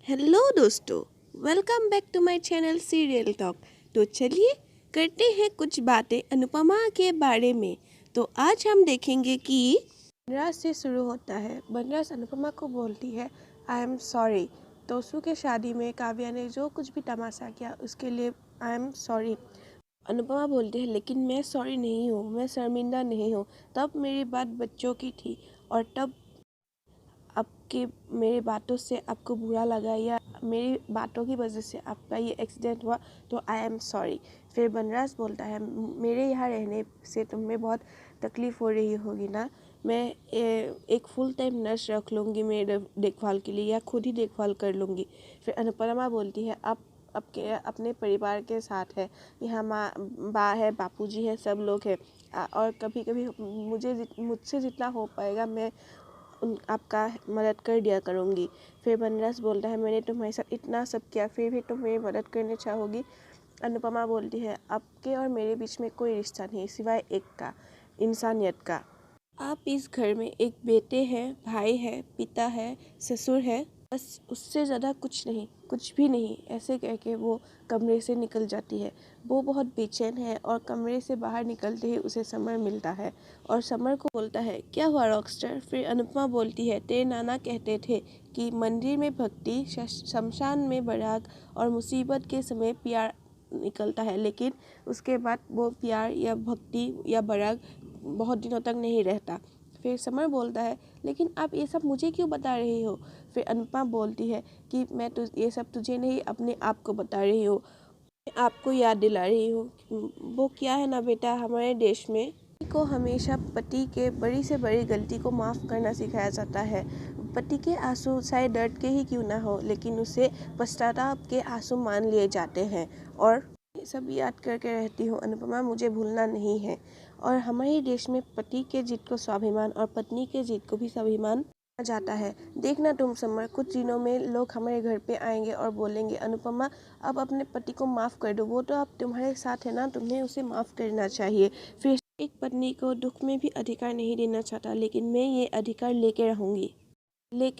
Hello दोस्तों, welcome back to my channel serial talk. तो चलिए करते हैं कुछ बातें अनुपमा के बारे में। तो आज हम देखेंगे कि बनराज से शुरू होता है। बनराज अनुपमा को बोलती है आई एम सॉरी। तोसू के शादी में काव्या ने जो कुछ भी तमाशा किया उसके लिए आई एम सॉरी। अनुपमा बोलती है लेकिन मैं सॉरी नहीं हूँ, मैं शर्मिंदा नहीं हूँ। तब मेरी बात बच्चों की थी और तब आपके मेरी बातों से आपको बुरा लगा या मेरी बातों की वजह से आपका ये एक्सीडेंट हुआ तो आई एम सॉरी। फिर बनराज बोलता है मेरे यहाँ रहने से तुम्हें बहुत तकलीफ़ हो रही होगी ना, मैं एक फुल टाइम नर्स रख लूँगी मेरे देखभाल के लिए या खुद ही देखभाल कर लूँगी। फिर अनुपमा बोलती है आप आपके अपने परिवार के साथ है, यहाँ माँ बा है, बापूजी है, सब लोग हैं और कभी कभी मुझसे जितना हो पाएगा मैं आपका मदद कर दिया करूँगी। फिर बनराज बोलता है मैंने तुम्हारे साथ इतना सब किया फिर भी तुम मेरी मदद करना चाहोगी। अनुपमा बोलती है आपके और मेरे बीच में कोई रिश्ता नहीं सिवाय एक का, इंसानियत का। आप इस घर में एक बेटे हैं, भाई है, पिता है, ससुर है, बस उससे ज़्यादा कुछ नहीं, कुछ भी नहीं। ऐसे कह के वो कमरे से निकल जाती है। वो बहुत बेचैन है और कमरे से बाहर निकलते ही उसे समर मिलता है और समर को बोलता है क्या हुआ रॉकस्टार। फिर अनुपमा बोलती है तेरे नाना कहते थे कि मंदिर में भक्ति, शमशान में बराग और मुसीबत के समय प्यार निकलता है, लेकिन उसके बाद वो प्यार या भक्ति या बराग बहुत दिनों तक नहीं रहता। फिर समर बोलता है लेकिन आप ये सब मुझे क्यों बता रही हो। फिर अनुपमा बोलती है कि मैं ये सब तुझे नहीं अपने आप को बता रही हूँ, आपको याद दिला रही हूँ। वो क्या है ना बेटा, हमारे देश में को हमेशा पति के बड़ी से बड़ी गलती को माफ़ करना सिखाया जाता है। पति के आंसू चाहे दर्द के ही क्यों ना हो लेकिन उसे पश्चाताप के आंसू मान लिए जाते हैं। और सब याद करके रहती हूँ अनुपमा, मुझे भूलना नहीं है। और हमारे देश में पति के जीत को स्वाभिमान और पत्नी के जीत को भी स्वाभिमान माना जाता है। देखना तुम समर, कुछ दिनों में लोग हमारे घर पे आएंगे और बोलेंगे अनुपमा अब अपने पति को माफ़ कर दो, वो तो अब तुम्हारे साथ है ना, तुम्हें उसे माफ़ करना चाहिए। फिर एक पत्नी को दुख में भी अधिकार नहीं देना चाहता लेकिन मैं ये अधिकार लेके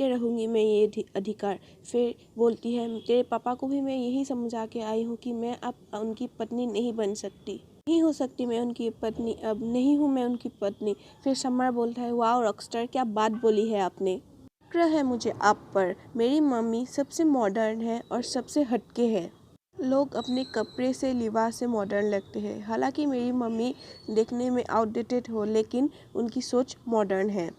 रहूँगी मैं ये अधिकार। फिर बोलती है तेरे पापा को भी मैं यही समझा के आई हूँ कि मैं अब उनकी पत्नी नहीं बन सकती, नहीं हो सकती मैं उनकी पत्नी, अब नहीं हूँ मैं उनकी पत्नी। फिर समर बोलता है वाह रॉकस्टार, क्या बात बोली है आपने। शक्र है मुझे आप पर, मेरी मम्मी सबसे मॉडर्न है और सबसे हटके है। लोग अपने कपड़े से, लिबास से मॉडर्न लगते हैं, हालांकि मेरी मम्मी देखने में आउटडेटेड हो लेकिन उनकी सोच मॉडर्न है।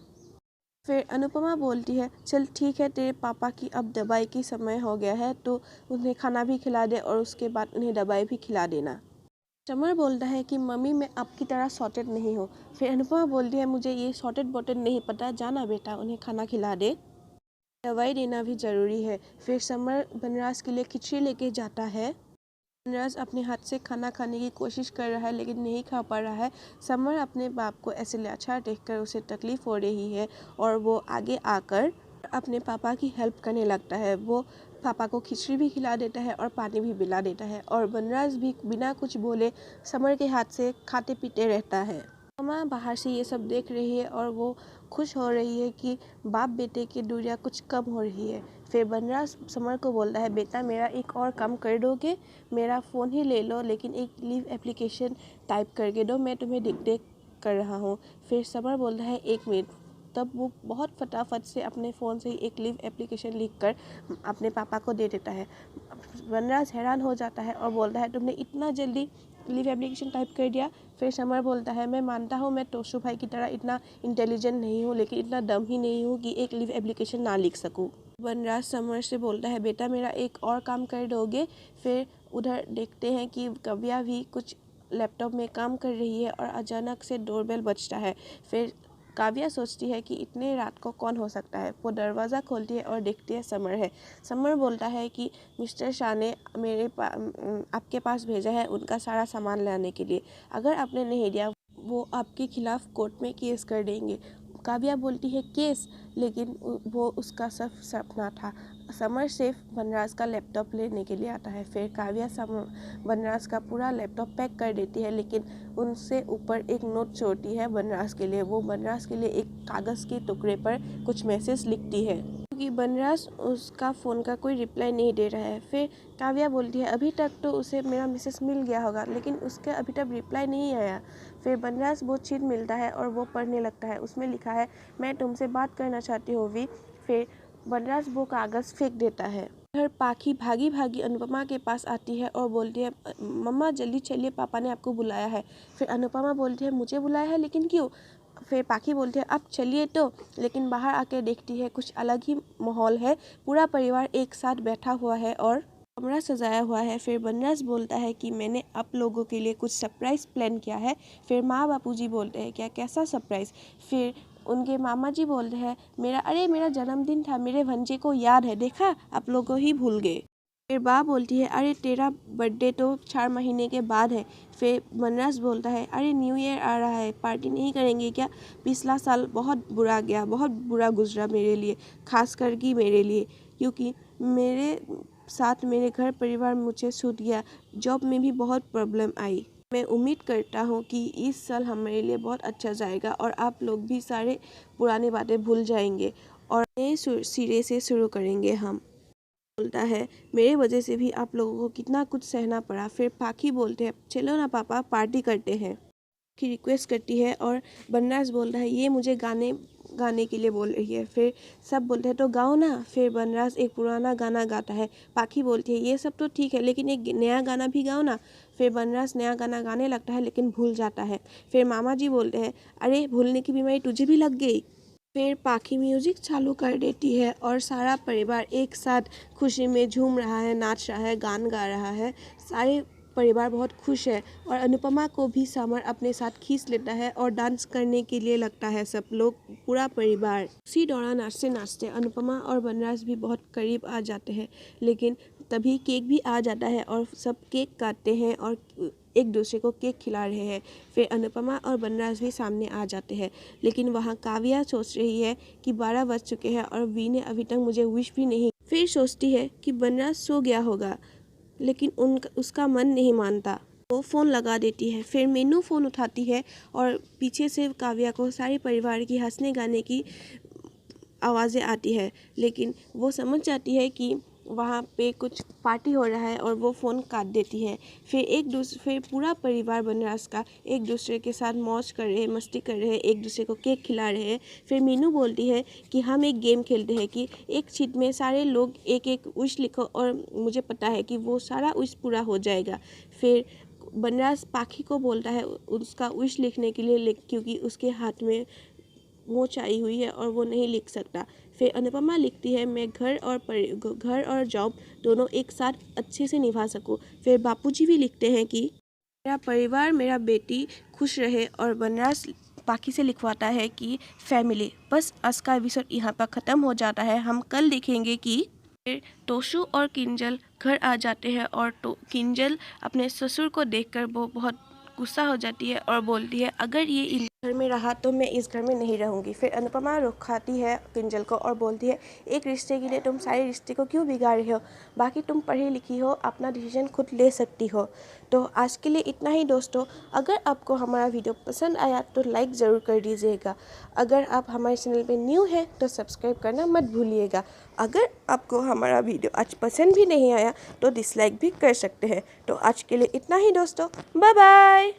फिर अनुपमा बोलती है चल ठीक है, तेरे पापा की अब दवाई की समय हो गया है तो उन्हें खाना भी खिला दे और उसके बाद उन्हें दवाई भी खिला देना। समर बोलता है कि मम्मी मैं आपकी तरह सॉर्टेड नहीं हूँ। फिर अनुपमा बोलती है मुझे ये सॉर्टेड बॉटेड नहीं पता, जाना बेटा उन्हें खाना खिला दे, दवाई देना भी ज़रूरी है। फिर समर बनराज के लिए खिचड़ी लेके जाता है। बनराज अपने हाथ से खाना खाने की कोशिश कर रहा है लेकिन नहीं खा पा रहा है। समर अपने बाप को ऐसे लाचार देखकर उसे तकलीफ़ हो रही है और वो आगे आकर अपने पापा की हेल्प करने लगता है। वो पापा को खिचड़ी भी खिला देता है और पानी भी पिला देता है और बनराज भी बिना कुछ बोले समर के हाथ से खाते पीते रहता है। मामा बाहर से ये सब देख रही है और वो खुश हो रही है कि बाप बेटे की दूरियां कुछ कम हो रही है। फिर बनराज समर को बोलता है बेटा मेरा एक और काम कर दोगे, मेरा फ़ोन ही ले लो लेकिन एक लीव एप्लीकेशन टाइप करके दो, मैं तुम्हें डिक्टेट कर रहा हूँ। फिर समर बोलता है 1 मिनट। तब वो बहुत फटाफट से अपने फ़ोन से ही एक लीव एप्लीकेशन लिख कर अपने पापा को दे देता है। बनराज हैरान हो जाता है और बोलता है तुमने इतना जल्दी लीव एप्लीकेशन टाइप कर दिया। फिर समर बोलता है मैं मानता हूँ मैं तोशु भाई की तरह इतना इंटेलिजेंट नहीं हूँ लेकिन इतना डम ही नहीं हूँ कि एक लीव एप्लीकेशन ना लिख सकूँ। बनराज समर से बोलता है बेटा मेरा एक और काम कर दोगे। फिर उधर देखते हैं कि काव्या भी कुछ लैपटॉप में काम कर रही है और अचानक से डोरबेल बजता है। फिर काव्या सोचती है कि इतने रात को कौन हो सकता है। वो दरवाज़ा खोलती है और देखती है समर है। समर बोलता है कि मिस्टर शाह ने आपके पास भेजा है उनका सारा सामान लाने के लिए, अगर आपने नहीं दिया वो आपके खिलाफ़ कोर्ट में केस कर देंगे। काव्या बोलती है केस, लेकिन वो उसका सब सपना था। समर सिर्फ बनराज का लैपटॉप लेने के लिए आता है। फिर काव्या बनराज का पूरा लैपटॉप पैक कर देती है लेकिन उनसे ऊपर एक नोट छोड़ती है बनराज के लिए। वो बनराज के लिए एक कागज़ के टुकड़े पर कुछ मैसेज लिखती है। क्योंकि बनराज उसका फ़ोन का कोई रिप्लाई नहीं दे रहा है। फिर काव्या बोलती है अभी तक तो उसे मेरा मैसेज मिल गया होगा, लेकिन उसका अभी तक रिप्लाई नहीं आया। फिर बनराज वो चीट मिलता है और वो पढ़ने लगता है। उसमें लिखा है मैं तुमसे बात करना चाहती हूँ वी। फिर बनराज वो कागज़ फेंक देता है। इधर पाखी भागी भागी अनुपमा के पास आती है और बोलती है मम्मा जल्दी चलिए, पापा ने आपको बुलाया है। फिर अनुपमा बोलती है मुझे बुलाया है, लेकिन क्यों? फिर पाखी बोलती है अब चलिए तो, लेकिन बाहर आके देखती है कुछ अलग ही माहौल है। पूरा परिवार एक साथ बैठा हुआ है और कमरा सजाया हुआ है। फिर बनराज बोलता है कि मैंने आप लोगों के लिए कुछ सरप्राइज़ प्लान किया है। फिर माँ बापूजी बोलते हैं क्या, कैसा सरप्राइज़? फिर उनके मामा जी बोलते हैं मेरा जन्मदिन था, मेरे भंजे को याद है, देखा आप लोगों ही भूल गए। फिर बा बोलती है अरे तेरा बर्थडे तो 4 महीने के बाद है। फिर बनराज बोलता है अरे न्यू ईयर आ रहा है, पार्टी नहीं करेंगे क्या? पिछला साल बहुत बुरा गया, बहुत बुरा गुजरा मेरे लिए, खास करके मेरे लिए, क्योंकि मेरे साथ मेरे घर परिवार मुझे छूट गया, जॉब में भी बहुत प्रॉब्लम आई। मैं उम्मीद करता हूँ कि इस साल हमारे लिए बहुत अच्छा जाएगा और आप लोग भी सारे पुरानी बातें भूल जाएंगे और नए सिरे से शुरू करेंगे। हम बोलता है मेरे वजह से भी आप लोगों को कितना कुछ सहना पड़ा। फिर पाखी बोलते हैं चलो ना पापा पार्टी करते हैं की रिक्वेस्ट करती है और बनराज बोलता है ये मुझे गाने के लिए बोल रही है। फिर सब बोलते हैं तो गाओ ना। फिर बनराज एक पुराना गाना गाता है। पाखी बोलती है ये सब तो ठीक है, लेकिन एक नया गाना भी गाओ ना। फिर बनराज नया गाना गाने लगता है लेकिन भूल जाता है। फिर मामा जी बोलते हैं अरे भूलने की बीमारी तुझे भी लग गई। फिर पाखी म्यूजिक चालू कर देती है और सारा परिवार एक साथ खुशी में झूम रहा है, नाच रहा है, गान गा रहा है। सारे परिवार बहुत खुश है और अनुपमा को भी समर अपने साथ खींच लेता है और डांस करने के लिए लगता है सब लोग, पूरा परिवार। उसी दौरान नाचते नाचते अनुपमा और बनराज भी बहुत करीब आ जाते हैं, लेकिन तभी केक भी आ जाता है और सब केक काटते हैं और एक दूसरे को केक खिला रहे हैं। फिर अनुपमा और बनराज भी सामने आ जाते हैं, लेकिन वहाँ काव्या सोच रही है कि 12 बज चुके हैं और वी ने अभी तक मुझे विश भी नहीं। फिर सोचती है कि बनराज सो गया होगा, लेकिन उसका मन नहीं मानता। वो फ़ोन लगा देती है। फिर मीनू फ़ोन उठाती है और पीछे से काव्या को सारे परिवार की हंसने गाने की आवाज़ें आती है, लेकिन वो समझ जाती है कि वहाँ पे कुछ पार्टी हो रहा है और वो फ़ोन काट देती है। फिर पूरा परिवार बनराज का एक दूसरे के साथ मौज कर रहे हैं, मस्ती कर रहे हैं, एक दूसरे को केक खिला रहे हैं। फिर मीनू बोलती है कि हम एक गेम खेलते हैं कि एक शीट में सारे लोग एक एक विश लिखो और मुझे पता है कि वो सारा विश पूरा हो जाएगा। फिर बनराज पाखी को बोलता है उसका विश लिखने के लिए, क्योंकि उसके हाथ में मोच आई हुई है और वो नहीं लिख सकता। फिर अनुपमा लिखती है मैं घर और जॉब दोनों एक साथ अच्छे से निभा सकूं। फिर बापूजी भी लिखते हैं कि मेरा परिवार मेरा बेटी खुश रहे और बनराज बाकी से लिखवाता है कि फैमिली। बस आज का एपिसोड यहाँ पर ख़त्म हो जाता है। हम कल देखेंगे कि फिर तोशु और किंजल घर आ जाते हैं और किंजल अपने ससुर को देखकर वो बहुत गुस्सा हो जाती है और बोलती है अगर ये इस घर में रहा तो मैं इस घर में नहीं रहूँगी। फिर अनुपमा रुखाती है किंजल को और बोलती है एक रिश्ते के लिए तुम सारे रिश्ते को क्यों बिगाड़ रहे हो, बाकी तुम पढ़ी लिखी हो, अपना डिसीजन खुद ले सकती हो। तो आज के लिए इतना ही दोस्तों। अगर आपको हमारा वीडियो पसंद आया तो लाइक ज़रूर कर दीजिएगा। अगर आप हमारे चैनल पे न्यू हैं तो सब्सक्राइब करना मत भूलिएगा। अगर आपको हमारा वीडियो आज पसंद भी नहीं आया तो डिसलाइक भी कर सकते हैं। तो आज के लिए इतना ही दोस्तों, बाय बाय।